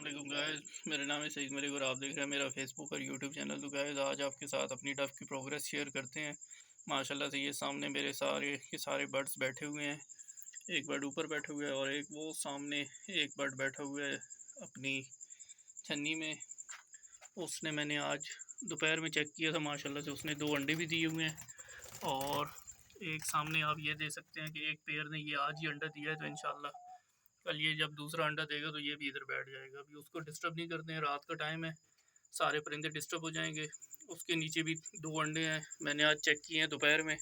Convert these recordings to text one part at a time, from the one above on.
वालेकुम गाइस, मेरा नाम है सईद मलिक और आप देख रहे हैं मेरा फेसबुक और यूट्यूब चैनल। तो गाइस आज आपके साथ अपनी डफ़ की प्रोग्रेस शेयर करते हैं। माशाल्लाह से ये सामने मेरे सारे के सारे बर्ड्स बैठे हुए हैं। एक बर्ड ऊपर बैठा हुआ है और एक वो सामने एक बर्ड बैठा हुआ है अपनी छन्नी में। उसने मैंने आज दोपहर में चेक किया था, माशाल्लाह से उसने 2 अंडे भी दिए हुए हैं। और एक सामने आप ये देख सकते हैं कि एक पेयर ने ये आज ही अंडा दिया है, तो इंशाल्लाह कल ये जब दूसरा अंडा देगा तो ये भी इधर बैठ जाएगा। अभी उसको डिस्टर्ब नहीं करते हैं, रात का टाइम है, सारे परिंदे डिस्टर्ब हो जाएंगे। उसके नीचे भी 2 अंडे हैं, मैंने आज चेक किए हैं दोपहर में।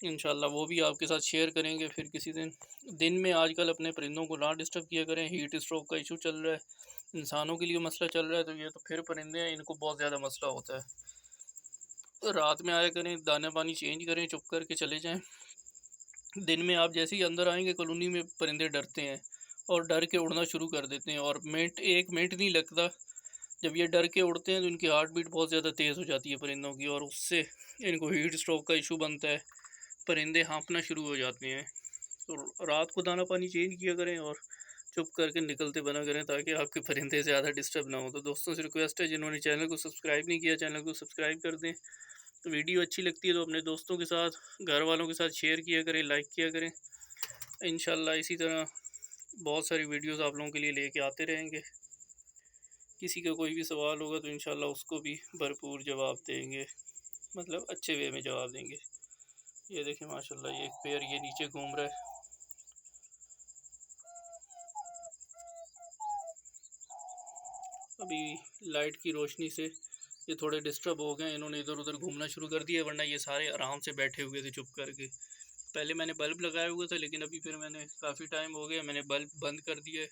इंशाल्लाह वो भी आपके साथ शेयर करेंगे फिर किसी दिन। दिन में आजकल अपने परिंदों को ना डिस्टर्ब किया करें, हीट स्ट्रोक का इशू चल रहा है, इंसानों के लिए मसला चल रहा है, तो ये तो फिर परिंदे हैं, इनको बहुत ज़्यादा मसला होता है। तो रात में आया करें, दाना पानी चेंज करें, चुप करके चले जाएँ। दिन में आप जैसे ही अंदर आएंगे कॉलोनी में परिंदे डरते हैं और डर के उड़ना शुरू कर देते हैं, और एक मिनट नहीं लगता जब ये डर के उड़ते हैं तो इनकी हार्ट बीट बहुत ज़्यादा तेज़ हो जाती है परिंदों की, और उससे इनको हीट स्ट्रोक का इशू बनता है, परिंदे हाँफना शुरू हो जाते हैं। तो रात को दाना पानी चेंज किया करें और चुप करके निकलते बना करें, ताकि आपके परिंदे ज़्यादा डिस्टर्ब ना हो। तो दोस्तों से रिक्वेस्ट है, जिन्होंने चैनल को सब्सक्राइब नहीं किया, चैनल को सब्सक्राइब कर दें। तो वीडियो अच्छी लगती है तो अपने दोस्तों के साथ, घर वालों के साथ शेयर किया करें, लाइक किया करें। इंशाल्लाह इसी तरह बहुत सारी वीडियोस आप लोगों के लिए लेके आते रहेंगे। किसी का कोई भी सवाल होगा तो इंशाल्लाह उसको भी भरपूर जवाब देंगे, मतलब अच्छे वे में जवाब देंगे। ये देखें माशाल्लाह, ये एक पेयर ये नीचे घूम रहा है। अभी लाइट की रोशनी से ये थोड़े डिस्टर्ब हो गए, इन्होंने इधर उधर घूमना शुरू कर दिया, वरना ये सारे आराम से बैठे हुए थे चुप करके। पहले मैंने बल्ब लगाया हुआ था, लेकिन अभी फिर मैंने काफ़ी टाइम हो गया मैंने बल्ब बंद कर दिया है,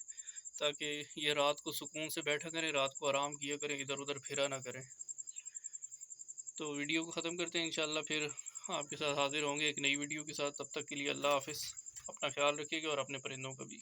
ताकि ये रात को सुकून से बैठा करें, रात को आराम किया करें, इधर उधर फिरा ना करें। तो वीडियो को ख़त्म करते हैं, इंशाल्लाह फिर आपके साथ हाजिर होंगे एक नई वीडियो के साथ। तब तक के लिए अल्लाह हाफ़िज़, अपना ख्याल रखिएगा और अपने परिंदों का भी।